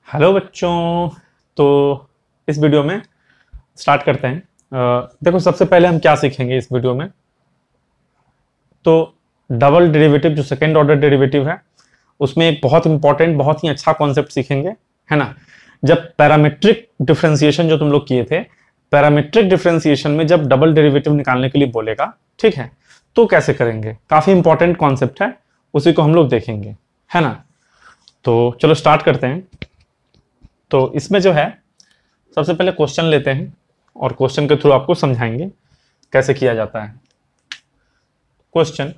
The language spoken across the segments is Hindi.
हेलो बच्चों। तो इस वीडियो में स्टार्ट करते हैं। देखो, सबसे पहले हम क्या सीखेंगे इस वीडियो में। तो डबल डेरिवेटिव जो सेकेंड ऑर्डर डेरिवेटिव है उसमें एक बहुत इंपॉर्टेंट, बहुत ही अच्छा कॉन्सेप्ट सीखेंगे, है ना। जब पैरामीट्रिक डिफरेंशिएशन जो तुम लोग किए थे, पैरामीट्रिक डिफरेंशिएशन में जब डबल डेरिवेटिव निकालने के लिए बोलेगा, ठीक है, तो कैसे करेंगे, काफी इंपॉर्टेंट कॉन्सेप्ट है, उसी को हम लोग देखेंगे, है ना। तो चलो स्टार्ट करते हैं। तो इसमें जो है सबसे पहले क्वेश्चन लेते हैं और क्वेश्चन के थ्रू आपको समझाएंगे कैसे किया जाता है। क्वेश्चन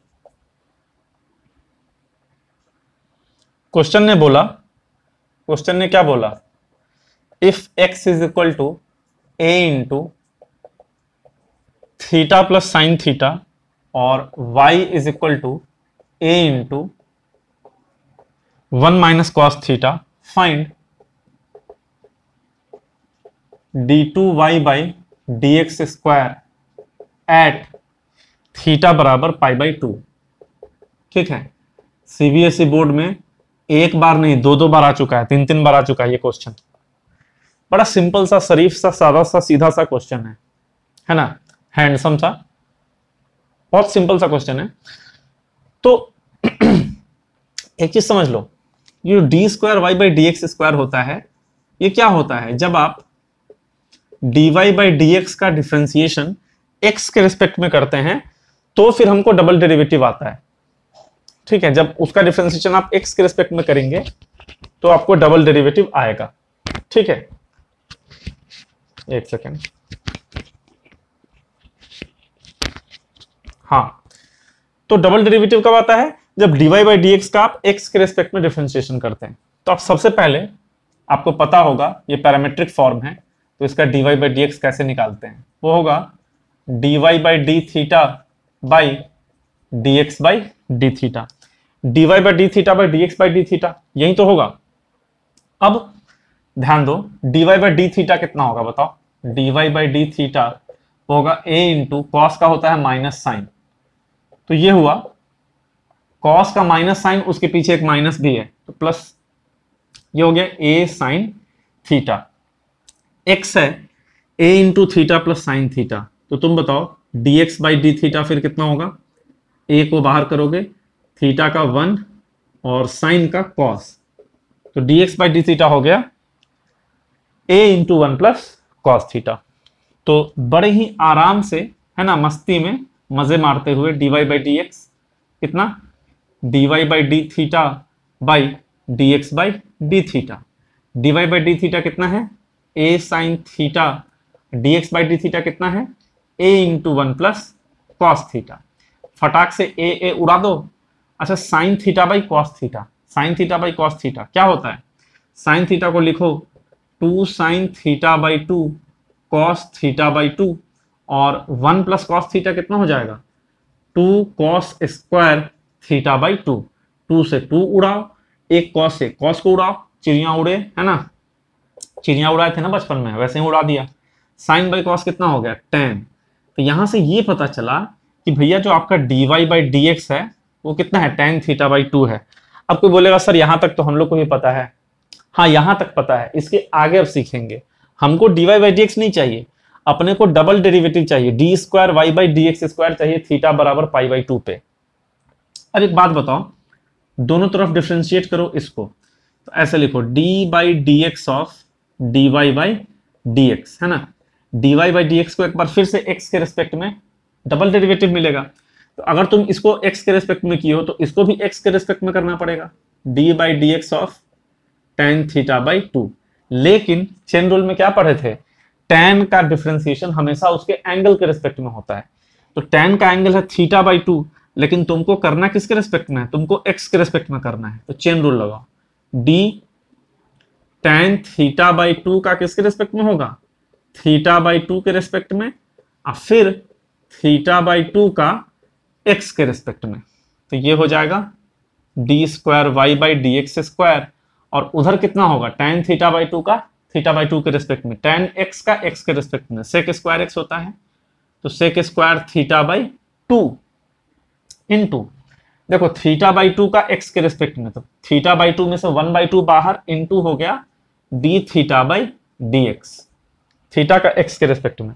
क्वेश्चन ने क्या बोला, if x is equal to a into थीटा प्लस साइन थीटा और y is equal to a into 1 minus cos theta, find d2y by D x square at theta बराबर पाई बाई 2। ठीक है, सीबीएसई बोर्ड में एक बार नहीं, दो बार आ चुका है, तीन बार आ चुका है ये क्वेश्चन। बड़ा सिंपल सा, शरीफ सा, सादा सा, सीधा सा क्वेश्चन है ना, हैंडसम सा, बहुत सिंपल सा क्वेश्चन है। तो एक चीज समझ लो, ये D square Y by D x square होता है, ये क्या होता है, जब आप dy बाई डी एक्स का डिफ्रेंसिएशन x के रिस्पेक्ट में करते हैं तो फिर हमको डबल डेरिवेटिव आता है। ठीक है, जब उसका डिफ्रेंसिएशन आप x के रिस्पेक्ट में करेंगे तो आपको डबल डेरिवेटिव आएगा। ठीक है, एक सेकेंड। हाँ, तो डबल डेरिवेटिव कब आता है, जब dy बाई डी एक्स का आप x के रिस्पेक्ट में डिफ्रेंसिएशन करते हैं। तो आप सबसे पहले, आपको पता होगा ये पैरामीट्रिक फॉर्म है, तो इसका dy बाई डी एक्स कैसे निकालते हैं, वो होगा dy by D theta by D x by D theta. dy by D theta by D x by D theta, यही तो होगा। अब ध्यान दो, dy बाई डी थीटा कितना होगा बताओ। dy बाई डी थीटा होगा a इंटू कॉस का होता है माइनस साइन, तो ये हुआ कॉस का माइनस साइन, उसके पीछे एक माइनस भी है तो प्लस, ये हो गया a साइन थीटा। x है a इंटू थीटा प्लस साइन थीटा, तो तुम बताओ dx बाई डी थीटा फिर कितना होगा, a को बाहर करोगे, थीटा का 1 और साइन का cos, तो dx बाई डी थीटा हो गया a into 1 plus cos theta. तो बड़े ही आराम से, है ना, मस्ती में मजे मारते हुए dy बाई डी एक्स कितना, dy by D theta by dx by D theta. dy by D theta कितना है, a sine theta, dx by D theta कितना है, a into 1 plus cos theta. फटाक से a उड़ा दो। अच्छा, sine theta by cos theta, sine theta by cos theta क्या होता है, साइन थीटा को लिखो 2 sine theta by 2 cos theta by 2, और 1 प्लस कॉस थीटा कितना हो जाएगा, 2 कॉस स्क्वायर थीटा बाई 2। 2 से 2 उड़ाओ, एक कॉस से कॉस को उड़ाओ, चिड़िया उड़े, है ना, चिड़िया उड़ाए थे ना बचपन में, वैसे ही उड़ा दिया। साइन बाई कॉस कितना हो गया, tan। तो यहां से ये पता चला कि भैया जो आपका dy बाई डी एक्स है वो कितना है, tan थीटा बाई 2 है। अब कोई बोलेगा सर यहां तक तो हम लोग को भी पता है। हाँ, यहां तक पता है, इसके आगे अब सीखेंगे। हमको dy बाई डी एक्स नहीं चाहिए, अपने को डबल डेरिवेटिव चाहिए, D square Y by D x square चाहिए थीटा बराबर पाई बाई 2 पे। अब एक बात बताओ, दोनों तरफ डिफ्रेंशिएट करो इसको, तो ऐसे लिखो dy by D x of dy by D x, है ना। dy बाई डी एक्स को एक बार फिर से x के रेस्पेक्ट में डबल डेरिवेटिव मिलेगा, तो अगर तुम इसको x के रेस्पेक्ट में किए हो तो इसको भी x के रेस्पेक्ट में करना पड़ेगा, D by D x of tan theta by 2। लेकिन चेन रूल में क्या पढ़े थे, tan का डिफरेंशिएशन हमेशा उसके एंगल के रेस्पेक्ट में होता है। तो tan का एंगल है थीटा बाई 2, लेकिन तुमको करना किसके रेस्पेक्ट में है, तुमको x के रेस्पेक्ट में करना है। तो चेन रूल लगाओ, d tan थीटा बाई 2 का किसके रेस्पेक्ट में होगा, थीटा बाई 2 के रेस्पेक्ट में, और फिर थीटा बाई 2 का x के रेस्पेक्ट में। तो ये हो जाएगा D square Y by D x square, और उधर कितना होगा, tan थीटा बाई 2 का थीटा बाई 2 के रेस्पेक्ट में, tan x का x के रेस्पेक्ट में, सेक स्क्वायर x होता है, तो sec square theta by 2 into, देखो थीटा बाई 2 का x के रेस्पेक्ट में, तो थीटा बाई 2 में से 1 बाई 2 बाहर, इंटू हो गया D theta by D x, theta का एक्स के रेस्पेक्ट में।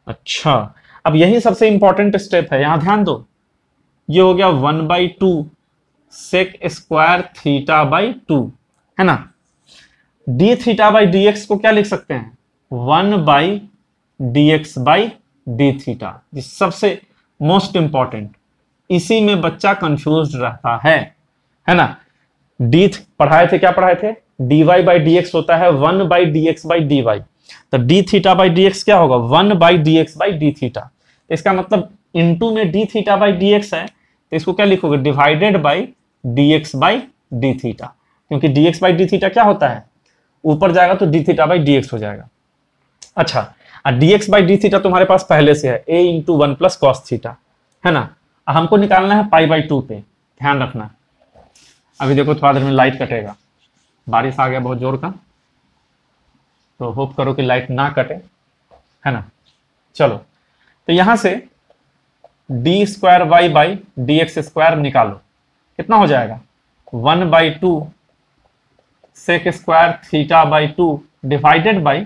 अच्छा, अब यही सबसे इंपॉर्टेंट स्टेप है, यहां ध्यान दो। ये हो गया 1/2 सेक स्क्वायर थीटा बाई 2, है ना। D theta by D X को क्या लिख सकते हैं, 1/dx बाई डी थीटा। ये सबसे मोस्ट इंपॉर्टेंट, इसी में बच्चा कंफ्यूज रहता है ना। डी पढ़ाए थे, क्या पढ़ाए थे, dy बाई डी एक्स होता है 1/dx बाई डी वाई, तो d theta by D x क्या होगा, 1/dx बाई डी थीटा। इसका मतलब इनटू में d theta by D x है, तो इसको क्या लिखोगे, divided by D x by D theta, क्योंकि d x by D theta क्या होता है, ऊपर जाएगा तो d theta by D x हो जाएगा। अच्छा, d x by D theta तुम्हारे पास पहले से है, a into 1 plus cos theta, है ना। हमको निकालना है π/2 पे, ध्यान रखना। अभी देखो थोड़ा देर में लाइट कटेगा, बारिश आ गया बहुत जोर का, तो होप करो कि लाइट ना कटे, है ना। चलो, तो यहां से D square Y by D x square निकालो, कितना हो जाएगा, 1/2 sec square theta by 2 divided by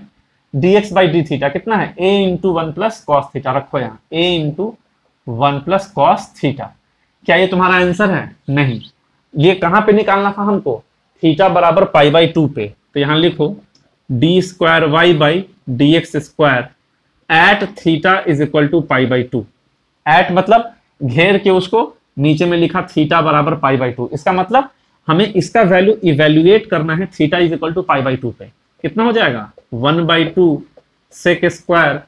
D x by D theta, कितना है, a into 1 plus cos theta, रखो यहाँ a into 1 plus cos theta. क्या ये तुम्हारा आंसर है, नहीं, ये कहां पे निकालना था हमको, थीटा बराबर π/2 पे, तो यहां लिखो d square Y by D x square at theta is equal to π/2। At मतलब घेर के उसको नीचे में लिखा थीटा बराबर π/2, इसका मतलब हमें इसका वैल्यू इवेल्युएट करना है थीटा इज इक्वल टू π/2 पे। कितना हो जाएगा, 1/2 सेक स्क्वायर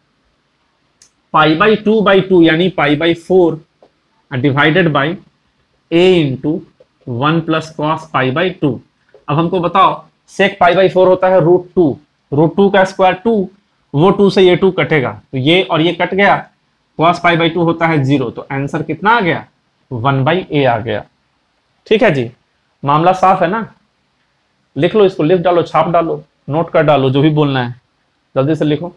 π/2/2 यानी π/4 divided by a into 1 plus cos π/2। अब हमको बताओ सेक π/4 होता है √2 का स्क्वायर 2, वो 2 से ये 2 कटेगा, तो ये और ये कट गया, कॉस π/2 होता है 0, तो आंसर कितना आ गया, 1/a आ गया। ठीक है जी, मामला साफ है ना। लिख लो इसको, लिख डालो, छाप डालो, नोट कर डालो, जो भी बोलना है जल्दी से लिखो।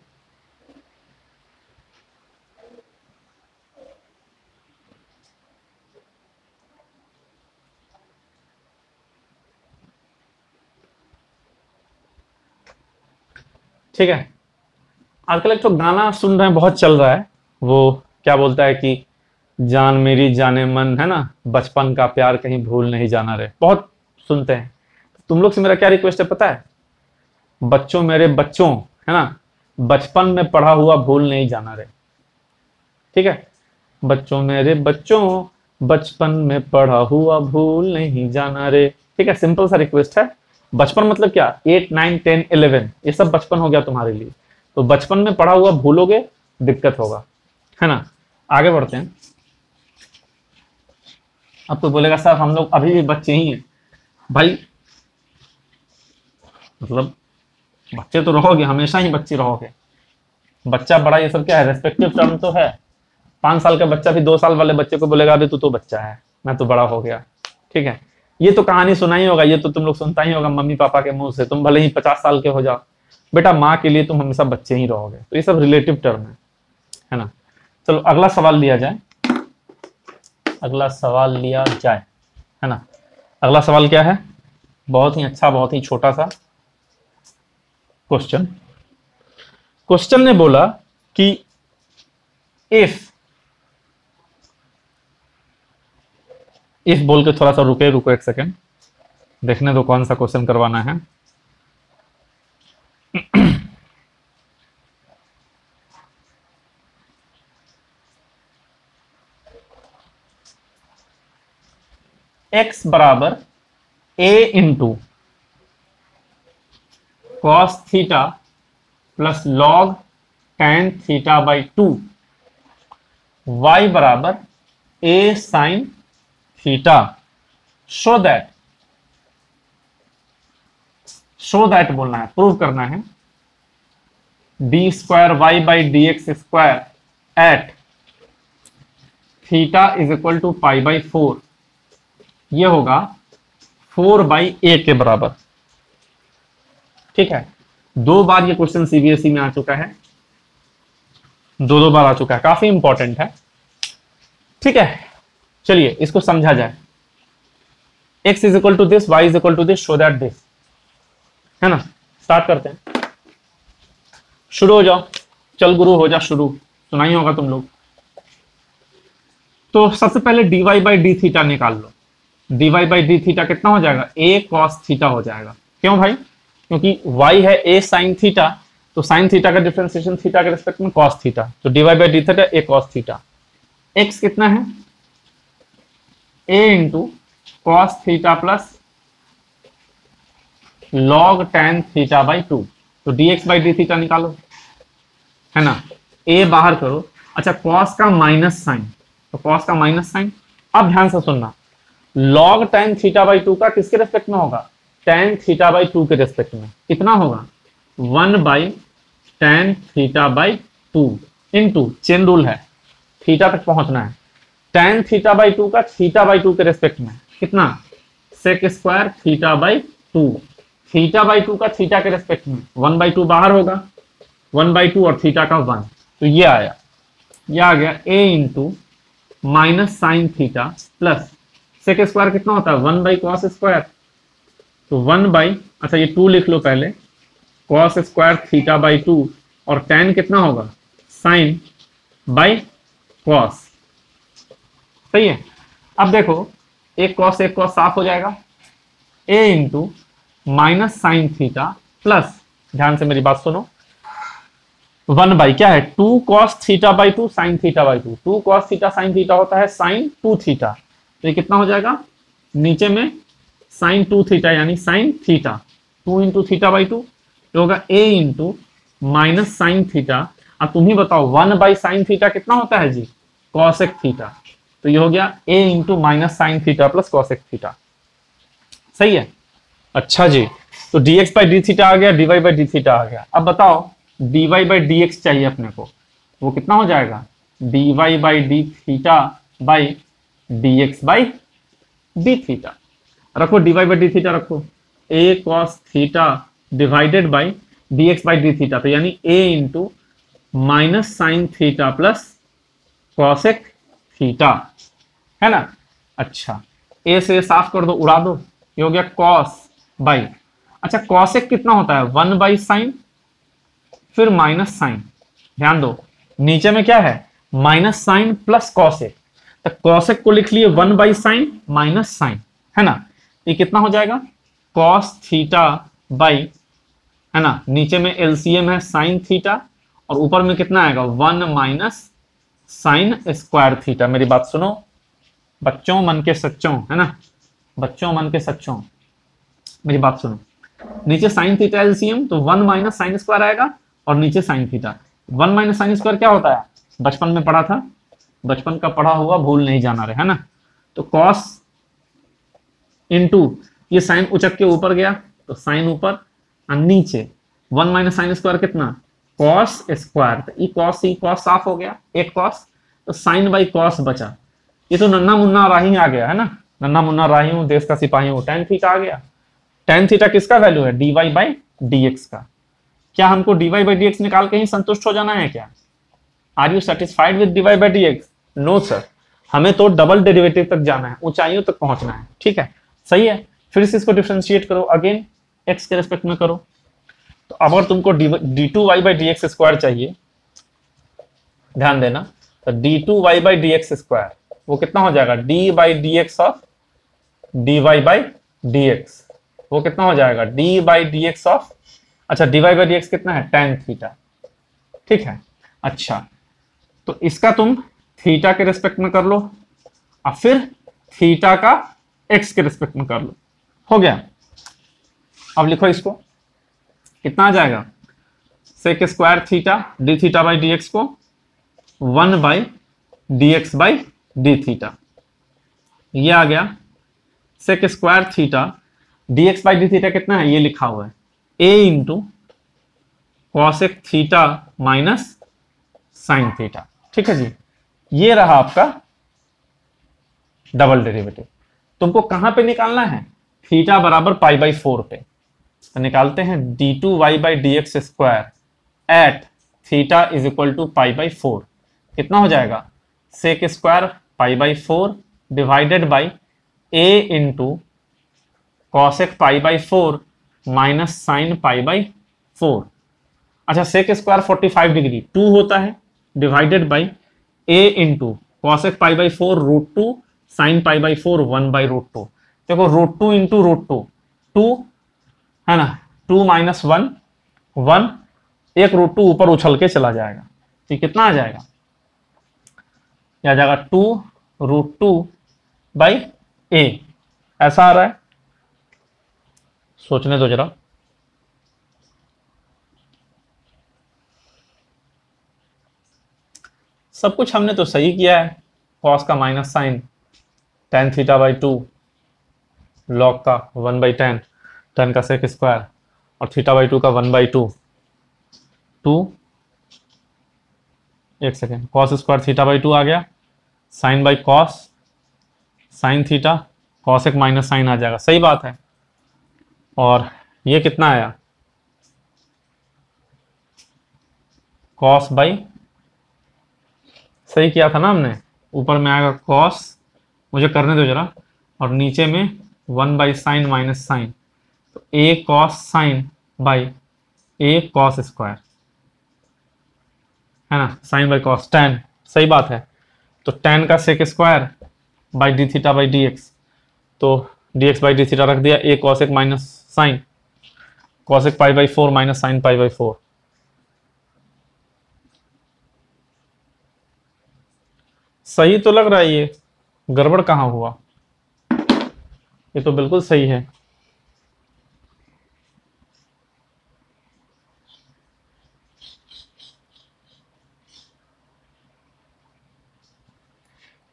ठीक है, आजकल एक तो गाना सुन रहे हैं, बहुत चल रहा है, वो क्या बोलता है कि जान मेरी जाने मन, है ना, बचपन का प्यार कहीं भूल नहीं जाना रे, बहुत सुनते हैं। तुम लोग से मेरा क्या रिक्वेस्ट है पता है, बच्चों मेरे बच्चों, है ना, बचपन में पढ़ा हुआ भूल नहीं जाना रे। ठीक है, बच्चों मेरे बच्चों, बचपन में पढ़ा हुआ भूल नहीं जाना रे। ठीक है, सिंपल सा रिक्वेस्ट है। बचपन मतलब क्या, 8, 9, 10, 11, ये सब बचपन हो गया तुम्हारे लिए, तो बचपन में पढ़ा हुआ भूलोगे दिक्कत होगा, है ना। आगे बढ़ते हैं। अब तो बोलेगा सर हम लोग अभी भी बच्चे ही हैं, भाई मतलब बच्चे तो रहोगे, हमेशा ही बच्चे रहोगे। बच्चा बड़ा ये सब क्या है, रेस्पेक्टिव टर्म तो है। 5 साल का बच्चा भी 2 साल वाले बच्चे को बोलेगा अभी तू तो बच्चा है, मैं तो बड़ा हो गया। ठीक है, ये तो कहानी सुना ही होगा, ये तो तुम लोग सुनता ही होगा मम्मी पापा के मुंह से, तुम भले ही 50 साल के हो जाओ, बेटा माँ के लिए तुम हमेशा बच्चे ही रहोगे। तो ये सब रिलेटिव टर्म है ना। चलो अगला सवाल लिया जाए, अगला सवाल लिया जाए, है ना। अगला सवाल क्या है, बहुत ही अच्छा, बहुत ही छोटा सा क्वेश्चन। क्वेश्चन ने बोला कि इफ बोल के थोड़ा सा रुको एक सेकेंड, देखने दो कौन सा क्वेश्चन करवाना है। x बराबर a into cos theta plus log tan theta by 2, y बराबर a sine theta, show that बोलना है, प्रूव करना है, d square Y by D x square at theta is equal to π/4, ये होगा 4/a के बराबर। ठीक है, 2 बार ये क्वेश्चन सीबीएसई में आ चुका है, 2 बार आ चुका है, काफी इंपॉर्टेंट है। ठीक है, चलिए इसको समझा जाए। x is equal to this, y is equal to this, show that this, है ना। स्टार्ट करते हैं, शुरू हो जाओ, चल गुरु हो जा शुरू, सुना ही होगा तुम लोग। तो सबसे पहले dy बाई डी थीटा निकाल लो। dy बाई डी थीटा कितना हो जाएगा, a cos थीटा हो जाएगा। क्यों भाई, क्योंकि y है a sin थीटा, तो sin थीटा का डिफरेंशिएशन थीटा के रिस्पेक्ट में cos थीटा, तो dy by D theta a cos theta. x कितना है, a into cos theta plus log tan theta by 2, तो dx बाई डी थीटा निकालो, है ना, a बाहर करो। अच्छा cos का माइनस साइन, तो cos का माइनस साइन, अब ध्यान से सुनना, log tan थीटा बाई 2 का किसके रेस्पेक्ट में होगा, tan थीटा बाई 2 के रेस्पेक्ट में कितना होगा, 1 by tan theta by 2 into, chain rule है, थीटा तक पहुंचना है, tan थीटा बाई 2 का थीटा बाई 2 के रेस्पेक्ट में कितना, sec square theta by 2, theta by 2 का थीटा के रेस्पेक्ट में 1 बाई 2 बाहर होगा, 1 बाई 2 और थीटा का 1, तो ये आया, ये आ गया a into minus sine theta plus sec square कितना होता है, 1 बाई कॉस स्क्वायर, तो 1 बाई, अच्छा ये 2 लिख लो पहले, कॉस स्क्वायर थीटा बाई 2 और tan कितना होगा, साइन बाई कॉस। सही है। अब देखो एक कॉस साफ हो जाएगा, a into minus sine theta plus, ध्यान से मेरी बात सुनो, 1 बाई क्या है, 2 cos theta by 2 sine theta by 2, 2 cos theta sine theta होता है साइन 2 थीटा, तो ये कितना हो जाएगा, नीचे में साइन 2 थीटा यानी sine theta, 2 into theta by 2, तो होगा a into minus sine theta. अब तुम ही बताओ 1 बाई साइन थीटा कितना होता है जी, कॉसेक थीटा, तो ये हो गया a into minus sine theta plus cosec theta. सही है। अच्छा जी, तो dx बाई डी थीटा आ गया, dy बाई डी थीटा आ गया। अब बताओ dy बाई dx चाहिए अपने को, वो कितना हो जाएगा, dy by D theta by dx by D theta. रखो dy बाई डी थीटा रखो, a cos theta divided by dx by D theta, तो यानी a into minus sine theta plus cosec theta, है ना। अच्छा a से साफ कर दो, उड़ा दो, ये हो गया कॉस बाई, अच्छा कॉसेक कितना होता है, 1 बाई साइन फिर माइनस साइन, ध्यान दो नीचे में क्या है, माइनस साइन प्लस कॉसेक, तो कॉसेक को लिख लिए 1 बाई साइन माइनस साइन, है ना, ये कितना हो जाएगा, कॉस थीटा बाई, है ना, नीचे में एलसीएम है साइन थीटा और ऊपर में कितना आएगा 1 माइनस साइन स्क्वायर थीटा। मेरी बात सुनो बच्चों, मन के सच्चों, है ना, बच्चों मन के सच्चों, मेरी बात सुनो, नीचे साइन थीटा एलसीएम तो 1 माइनस साइन स्क्वायर आएगा और नीचे sine theta. 1 minus sine square क्या होता है, बचपन में पढ़ा था, बचपन का पढ़ा हुआ भूल नहीं जाना रहे, है ना। तो कॉस इंटू ये साइन उचक के ऊपर गया तो साइन ऊपर और नीचे 1 माइनस साइन स्क्वायर कितना, कॉस स्क्वायर, तो ई कॉस साफ हो गया, एक कॉस, तो साइन बाई कॉस बचा। ये तो नन्ना मुन्ना राही आ गया, है ना, नन्ना मुन्ना राही हूं, देश का सिपाही हूं, tan थीटा आ गया। tan थीटा किसका वैल्यू है, dy बाई dx का। क्या हमको dy बाई dx निकाल के ही संतुष्ट हो जाना है क्या, are you satisfied with dy by dx? No sir, हमें तो डबल डेरिवेटिव तक जाना है, ऊंचाइयों तक पहुंचना है, ठीक है, सही है। फिर से इसको डिफरेंशिएट करो, अगेन x के रेस्पेक्ट में करो, तो अब अगर तुमको d2y बाई dx स्क्वायर चाहिए, ध्यान देना, तो d2y बाई dx स्क्वायर वो कितना हो जाएगा, d by dx of dy by dx, वो कितना हो जाएगा, d बाई dx ऑफ, अच्छा dy बाई dx कितना है, tan थीटा, ठीक है। अच्छा तो इसका तुम थीटा के रेस्पेक्ट में कर लो और फिर थीटा का x के रेस्पेक्ट में कर लो, हो गया। अब लिखो इसको, कितना आ जाएगा, sec square theta D theta by D X को 1 by D x by D theta, ये आ गया sec square theta D x by D theta कितना है, ये लिखा हुआ है a into cosec theta minus sine theta, ठीक है जी। ये रहा आपका डबल डेरिवेटिव। तुमको कहां पे निकालना है, थीटा बराबर पाई बाई 4 पे, तो निकालते हैं d2y by D x square at theta is equal to pi by 4, कितना हो जाएगा, sec square pi by 4 divided by a into cosec pi by 4 minus sine pi by 4। अच्छा, सेक स्क्वायर 45 डिग्री 2 होता है, डिवाइडेड बाई ए इंटू cosec pi by 4 root 2 sine pi by 4 1 by root 2। देखो रूट 2 इंटू रूट 2 2 है ना, 2 माइनस 1 1, एक रूट 2 ऊपर उछल के चला जाएगा, तो कितना आ जाएगा, आ जाएगा 2 रूट 2 बाई ए। ऐसा आ रहा है, सोचने दो जरा। सब कुछ हमने तो सही किया है, कॉस का minus sine ten theta by 2, log का 1 बाई 10, 10 का सेक स्क्वायर और थीटा बाई 2 का 1 बाई 2, 2 एक second, cos square theta by 2 आ गया, sine by cos sine theta, cos एक माइनस साइन आ जाएगा, सही बात है। और ये कितना आया, कॉस बाई, सही किया था ना हमने, ऊपर में आएगा कॉस, मुझे करने दो जरा, और नीचे में 1 बाई साइन माइनस साइन, तो a cos sine by a cos square, है ना, साइन बाई कॉस tan, सही बात है। तो tan का sec square by D theta by D x, तो d x by D theta रख दिया, ए कॉस एक माइनस साइन कॉस एक pi by 4 minus sine pi by 4। सही तो लग रहा है, ये गड़बड़ कहाँ हुआ, ये तो बिल्कुल सही है।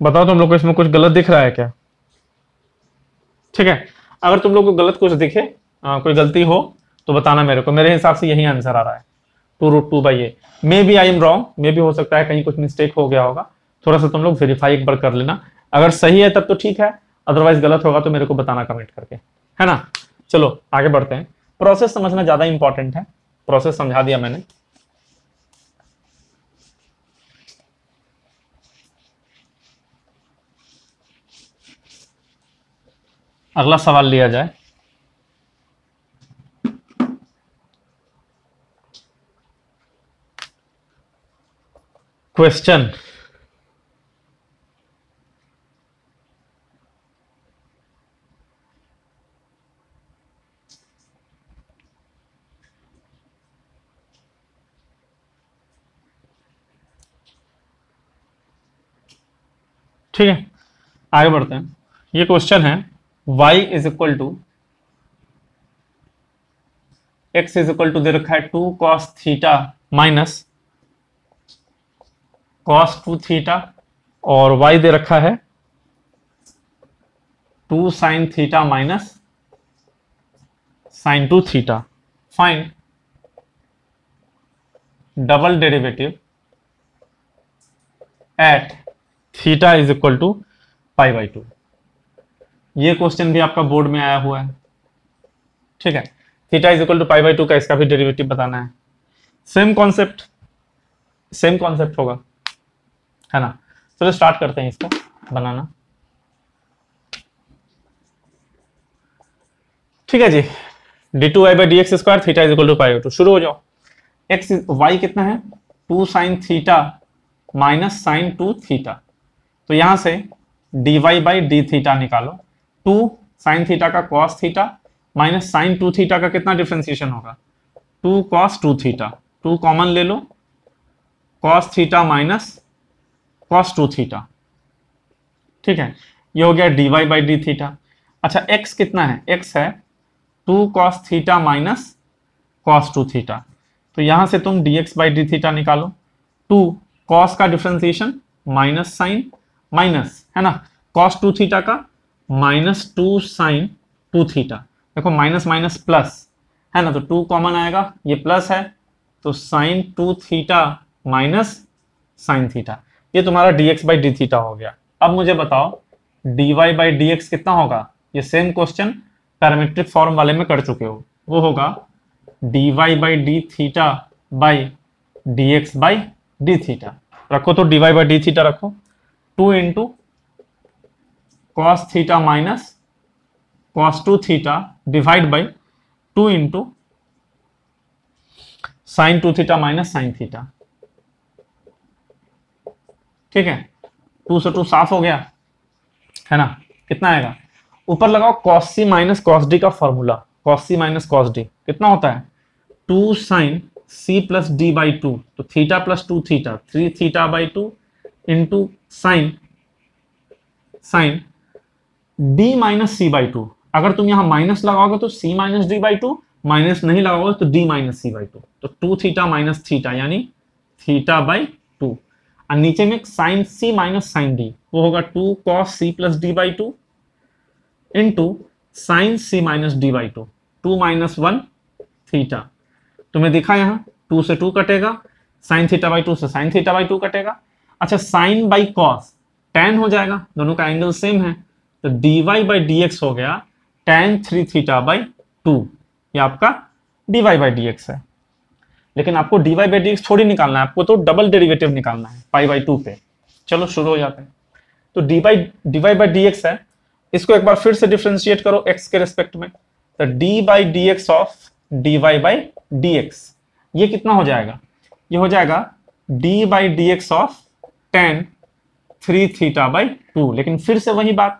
बताओ तुम लोग को इसमें कुछ गलत दिख रहा है क्या? ठीक है, अगर तुम लोग को गलत कुछ दिखे, कोई गलती हो तो बताना मेरे को, मेरे हिसाब से यही आंसर आ रहा है 2 root 2 by a. Maybe I am wrong, मे भी हो सकता है कहीं कुछ मिस्टेक हो गया होगा, थोड़ा सा तुम लोग वेरीफाई एक बार कर लेना, अगर सही है तब तो ठीक है, अदरवाइज गलत होगा तो मेरे को बताना कमेंट करके, है ना। चलो आगे बढ़ते हैं, प्रोसेस समझना ज्यादा इंपॉर्टेंट है, प्रोसेस समझा दिया मैंने। अगला सवाल लिया जाए। क्वेश्चन, ठीक है आगे बढ़ते हैं। ये क्वेश्चन है y is equal to x is equal to दे रखा है 2 cos theta minus cos 2 theta, और y दे रखा है 2 sin theta minus sin 2 theta. Find double derivative at theta is equal to pi by 2। ये क्वेश्चन भी आपका बोर्ड में आया हुआ है, ठीक है। Theta is equal to pi by 2 का इसका भी डेरिवेटिव बताना है, सेम कॉन्सेप्ट होगा, है ना। चलो स्टार्ट करते हैं इसको बनाना, ठीक है जी। d2y by D x square theta is equal to pi by 2, शुरू हो जाओ। x y कितना है 2 sine theta minus sine 2 theta, तो यहां से dy बाई डी थीटा निकालो, 2 साइन थीटा का cos theta minus sine 2 theta का कितना डिफ्रेंसिएशन होगा 2 cos 2 थीटा, 2 कॉमन ले लो, cos theta minus cos 2 theta, ठीक है। ये हो गया dy बाई डी थीटा। अच्छा x कितना है, x है 2 cos theta minus cos 2 theta, तो यहां से तुम dx बाई डी थीटा निकालो, 2 cos का डिफ्रेंसिएशन माइनस साइन माइनस, है ना, cos 2 थीटा का माइनस 2 साइन 2 थीटा, देखो माइनस माइनस प्लस, है ना, तो 2 कॉमन आएगा, ये प्लस है, तो sine 2 theta minus sine theta, ये तुम्हारा dx बाई डी थीटा हो गया। अब मुझे बताओ dy बाई डी एक्स कितना होगा, ये सेम क्वेश्चन पैरामीट्रिक फॉर्म वाले में कर चुके हो, वो होगा dy by D theta by dx by D theta, रखो तो dy बाई डी थीटा रखो, 2 into cos theta minus cos 2 theta divide by 2 into sine 2 theta minus sine theta. ठीक है, 2 से 2 साफ हो गया है ना। कितना आएगा, ऊपर लगाओ cos c minus cos d का formula, cos c minus cos d कितना होता है 2 sine c plus D by 2, तो theta plus 2 theta 3 theta by 2 into sine d minus c by 2। अगर तुम यहां माइनस लगाओगे तो c minus D by 2, minus नहीं लगाओगे तो d माइनस c बाई 2, तो 2 थीटा माइनस थीटा यानी थीटा बाई 2। और नीचे में sine c minus sine d, वो होगा 2 cos c plus D by 2 into sine c minus D by 2, 2 minus 1 theta. तुम्हें दिखा यहां 2 से 2 कटेगा, साइन थीटा बाई 2 से साइन थीटा बाई 2 कटेगा। अच्छा, साइन बाई कॉस tan हो जाएगा, दोनों का एंगल सेम है, तो dy बाई dx हो गया tan 3 थीटा बाई 2, ये आपका dy बाई dx है। लेकिन आपको dy बाई dx थोड़ी निकालना है, आपको तो डबल डेरिवेटिव निकालना है पाई बाई 2 पे। चलो शुरू हो जाते हैं। तो dy बाई dx है, इसको एक बार फिर से डिफरेंशिएट करो x के रेस्पेक्ट में, तो D by D x of dy by dx, ये कितना हो जाएगा, ये हो जाएगा d by dx of tan 3 theta by 2। लेकिन फिर से वही बात,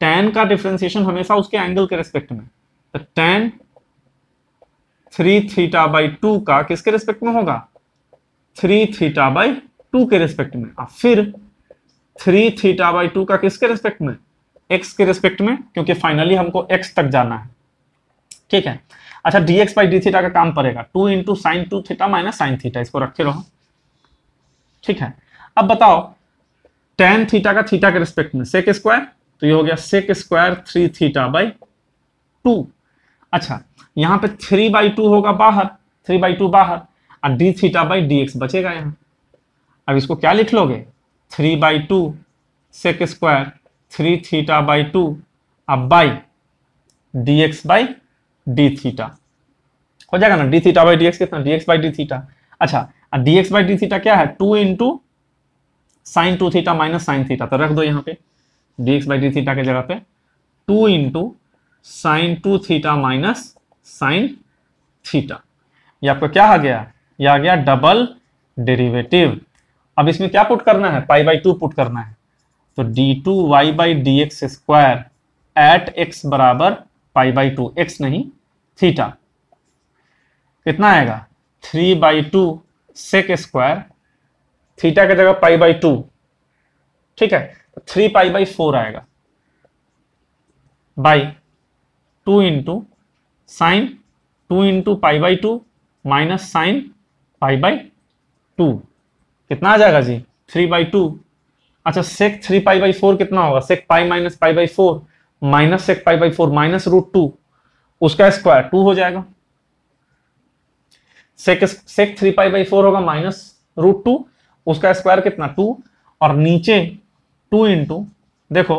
tan का डिफरेंशिएशन हमेशा उसके एंगल के रेस्पेक्ट में, तो tan 3 थीटा बाई 2 का किसके रेस्पेक्ट में होगा 3 थीटा बाई 2 के रेस्पेक्ट में, और फिर 3 थीटा बाई 2 का किसके रेस्पेक्ट में x के रेस्पेक्ट में, क्योंकि फाइनली हमको x तक जाना है। ठीक है, अच्छा dx बाई डी थीटा का काम पड़ेगा 2 into sine 2 theta minus sine theta, इसको रखे रहो। ठीक है, अब बताओ tan थीटा का थीटा के रेस्पेक्ट में सेक स्क्वायर, तो ये हो गया सेक स्क्वायर 3 थीटा बाई 2। अच्छा, यहां पे 3 बाई 2 होगा बाहर, 3 बाई 2 बाहर, और d theta by D x बचेगा यहां। अब इसको क्या लिख लोगे 3 by 2 sec square 3 theta by 2 अब by D x by D theta हो जाएगा ना। D theta by D x कितना, d x by D theta. अच्छा, d x by D theta क्या है 2 into sine 2 theta minus sine theta, तो रख दो यहाँ पे d x by D theta के जगह पे 2 into sine 2 theta minus sine theta. ये आपका क्या आ गया, ये आ गया डबल डेरिवेटिव। अब इसमें क्या पुट करना है, पाई बाई 2 पुट करना है, तो d2y by D x square at x बराबर पाई बाई 2, x नहीं थीटा, कितना आएगा 3 बाई 2 सेक स्क्वायर, थीटा की जगह पाई बाई 2। ठीक है, 3 पाई बाई 4 आएगा by 2 into sine 2 into pi by 2 minus sine pi by 2, कितना आ जाएगा जी 3 बाई 2। अच्छा, सेक 3 पाई बाई 4 कितना होगा, sec pi minus pi by 4 minus sec pi by 4 minus root 2, उसका स्क्वायर 2 हो जाएगा। सेक 3 पाई बाई 4 होगा माइनस रूट 2, उसका स्क्वायर कितना 2, और नीचे 2 इंटू देखो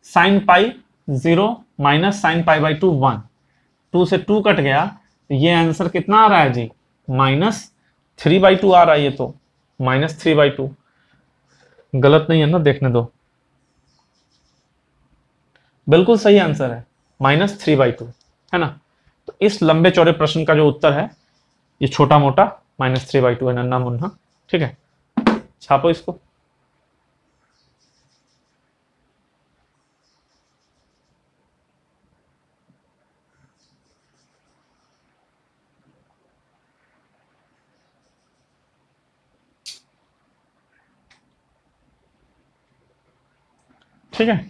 sine pi 0 minus sine pi by 2 1, 2 से 2 कट गया, तो ये आंसर कितना आ रहा है जी माइनस 3 बाई 2 आ रहा है। ये तो माइनस 3 बाई 2 गलत नहीं है ना, देखने दो, बिल्कुल सही आंसर है माइनस 3 बाई 2 है ना। तो इस लंबे चौड़े प्रश्न का जो उत्तर है ये छोटा मोटा माइनस 3 बाई 2 है, नन्ना मुन्ना। ठीक है, छापो इसको। ठीक है,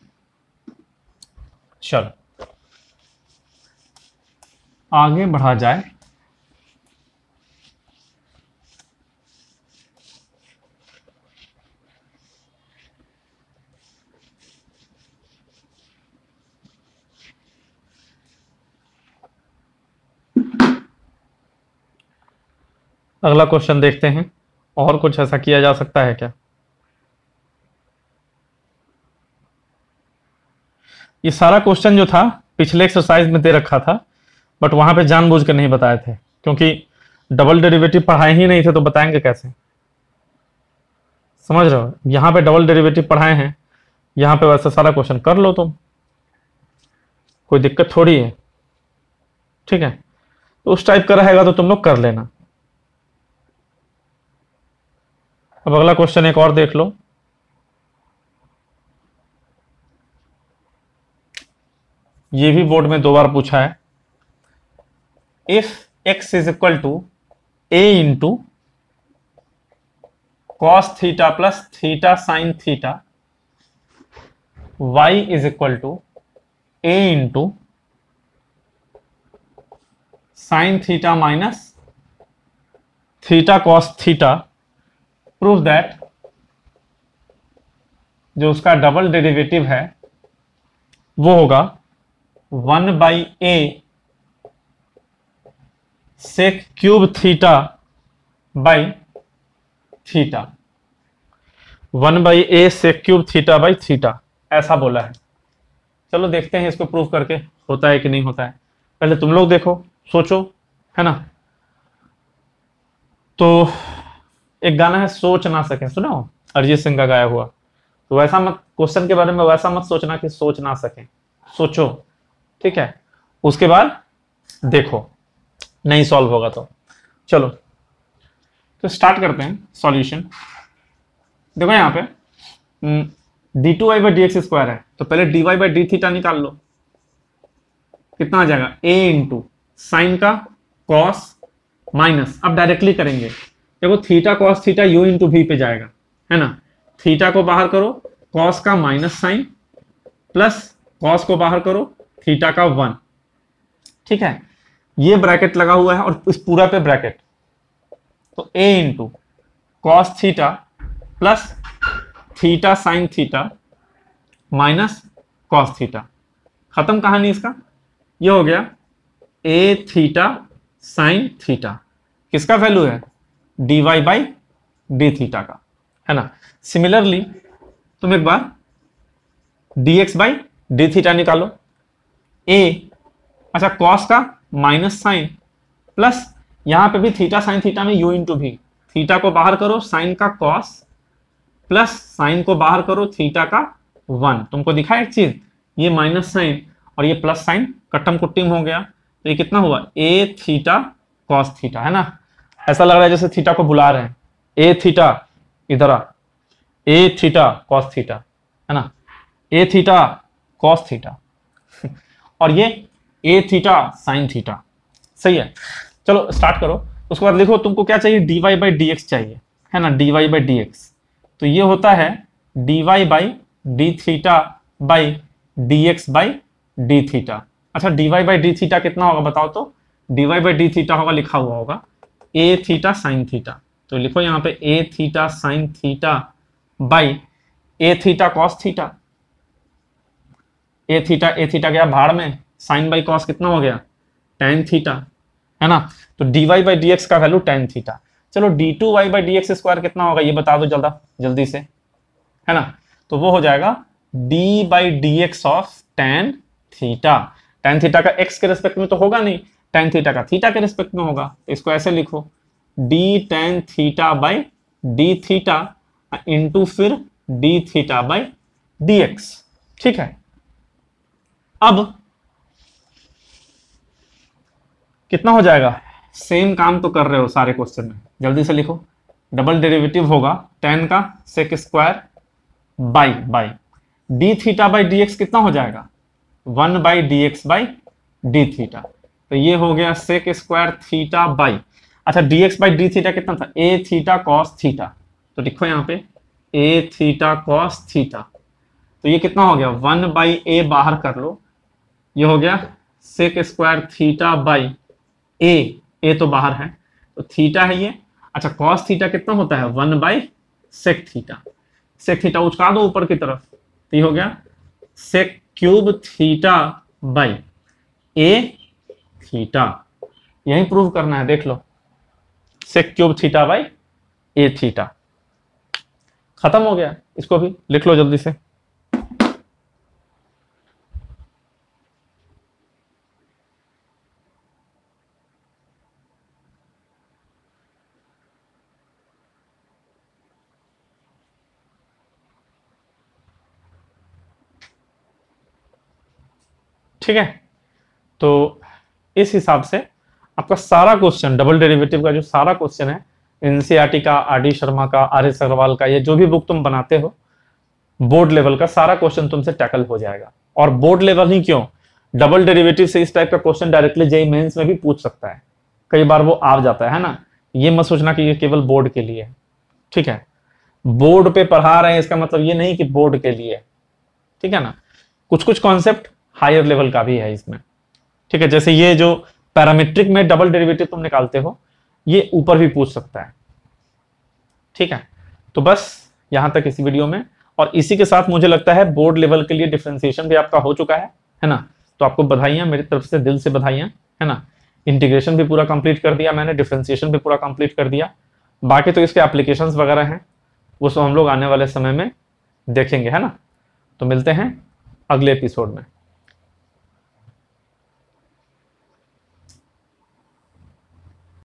चलो आगे बढ़ा जाए। अगला क्वेश्चन देखते हैं, और कुछ ऐसा किया जा सकता है क्या। ये सारा क्वेश्चन जो था पिछले एक्सरसाइज में दे रखा था, बट वहां पे जानबूझ के नहीं बताए थे, क्योंकि डबल डेरिवेटिव पढ़ाए ही नहीं थे तो बताएंगे कैसे, समझ रहे हो। यहाँ पे डबल डेरिवेटिव पढ़ाए हैं, यहाँ पे वैसे सारा क्वेश्चन कर लो तुम, कोई दिक्कत थोड़ी है। ठीक है, तो उस टाइप का रहेगा तो तुम लोग कर लेना। अब अगला क्वेश्चन एक और देख लो। ये भी बोर्ड में 2 बार पूछा है। If x is equal to a into cos theta plus theta sine theta, y is equal to a into sine theta minus theta cos theta, prove that जो उसका डबल डेरिवेटिव है वो होगा 1/a sec cube theta by theta, 1/a sec cube theta by theta, ऐसा बोला है। चलो देखते हैं इसको प्रूव करके होता है कि नहीं होता है। पहले तुम लोग देखो, सोचो, है ना। तो एक गाना है सोच ना सके, सुनो, अरिजीत सिंह का गाया हुआ। तो वैसा मत, क्वेश्चन के बारे में वैसा मत सोचना कि सोच ना सके, सोचो, ठीक है। उसके बाद देखो नहीं सॉल्व होगा तो चलो तो स्टार्ट करते हैं सॉल्यूशन। देखो यहाँ पे d2y/dx² है, तो पहले dy/d थीटा निकाल लो। कितना आ जाएगा, a इंटू साइन का कॉस माइनस, अब डायरेक्टली करेंगे। देखो theta cos theta u into v पे जाएगा, है ना। थीटा को बाहर करो, कॉस का माइनस साइन प्लस कॉस को बाहर करो, थीटा का 1, ठीक है। ये ब्रैकेट लगा हुआ है और इस पूरा पे ब्रैकेट, तो a into cos theta plus theta sine theta minus cos theta, खत्म कहानी इसका। ये हो गया a थीटा साइन थीटा, किसका वैल्यू है, dy/d थीटा का, है ना। सिमिलरली तुम एक बार dx/d थीटा निकालो। a, अच्छा कॉस का माइनस साइन प्लस यहां पे भी थीटा साइन थीटा में u इंटू भी, थीटा को बाहर करो, साइन का कॉस प्लस साइन को बाहर करो, थीटा का 1। तुमको दिखा एक चीज, ये माइनस साइन और ये प्लस साइन कट्टम कुट्टिम हो गया, तो ये कितना हुआ, a थीटा कॉस थीटा, है ना। ऐसा लग रहा है जैसे थीटा को बुला रहे हैं, a थीटा इधर आ, a थीटा कॉस थीटा, है ना, a थीटा कॉस थीटा और ये a थीटा साइन थीटा, सही है। चलो स्टार्ट करो। उसके बाद लिखो तुमको क्या चाहिए, dy/dx चाहिए, है ना, dy/dx। तो ये होता है dy/d theta by dx/d theta. अच्छा dy/d थीटा कितना होगा बताओ तो, dy/d थीटा होगा, लिखा हुआ होगा a थीटा साइन थीटा। तो लिखो यहाँ पे a theta sine theta by a theta cos theta. a theta गया भाड़ में, साइन बाई कॉस कितना हो गया, tan थीटा, है ना। तो dy/dx का वैल्यू tan थीटा। चलो d2y/dx² कितना होगा ये बता दो जल्दी से, है ना। तो वो हो जाएगा d/dx of tan theta. tan theta का x के रेस्पेक्ट में तो होगा नहीं, tan थीटा का थीटा के रेस्पेक्ट में होगा, तो इसको ऐसे लिखो d tan theta by d theta into फिर d थीटा बाई dx, ठीक है। अब कितना हो जाएगा, सेम काम तो कर रहे हो सारे क्वेश्चन में, जल्दी से लिखो। डबल डेरिवेटिव होगा tan का sec square by d theta by dx कितना हो जाएगा, 1/dx/d थीटा। तो ये हो गया सेक स्क्वायर थीटा बाई, अच्छा dx/d थीटा कितना था, a थीटा कॉस थीटा। तो लिखो यहाँ पे a थीटा कॉस थीटा। तो ये कितना हो गया, 1/a बाहर कर लो, ये हो गया sec square theta by a तो बाहर है तो थीटा है ये। अच्छा कॉस थीटा कितना होता है, 1/सेक थीटा। सेक थीटा उचका दो ऊपर की तरफ, तो ये हो गया sec cube theta by a theta. यही प्रूव करना है, देख लो, sec cube theta by a theta. खत्म हो गया, इसको भी लिख लो जल्दी से। ठीक है, तो इस हिसाब से आपका सारा क्वेश्चन, डबल डेरिवेटिव का जो सारा क्वेश्चन है एनसीईआरटी का, आर डी शर्मा का, आर एस अग्रवाल का, ये जो भी बुक तुम बनाते हो बोर्ड लेवल का सारा क्वेश्चन तुमसे टैकल हो जाएगा। और बोर्ड लेवल ही क्यों, डबल डेरिवेटिव से इस टाइप का क्वेश्चन डायरेक्टली जेईई मेंस में भी पूछ सकता है, कई बार वो आ जाता है ना। ये मत सोचना कि ये केवल बोर्ड के लिए है, ठीक है। बोर्ड पे पढ़ा रहे हैं इसका मतलब ये नहीं कि बोर्ड के लिए, ठीक है ना। कुछ कुछ कॉन्सेप्ट हायर लेवल का भी है इसमें, ठीक है। जैसे ये जो पैरामीट्रिक में डबल डेरिवेटिव तुम निकालते हो, ये ऊपर भी पूछ सकता है, ठीक है। तो बस यहां तक इसी वीडियो में, और इसी के साथ मुझे लगता है बोर्ड लेवल के लिए डिफरेंशिएशन भी आपका हो चुका है ना। तो आपको बधाइयां, मेरी तरफ से दिल से बधाइयां, है ना। इंटीग्रेशन भी पूरा कंप्लीट कर दिया मैंने, डिफरेंशिएशन भी पूरा कंप्लीट कर दिया। बाकी तो इसके एप्लीकेशंस वगैरह हैं, वो सब हम लोग आने वाले समय में देखेंगे, है ना। तो मिलते हैं अगले एपिसोड में।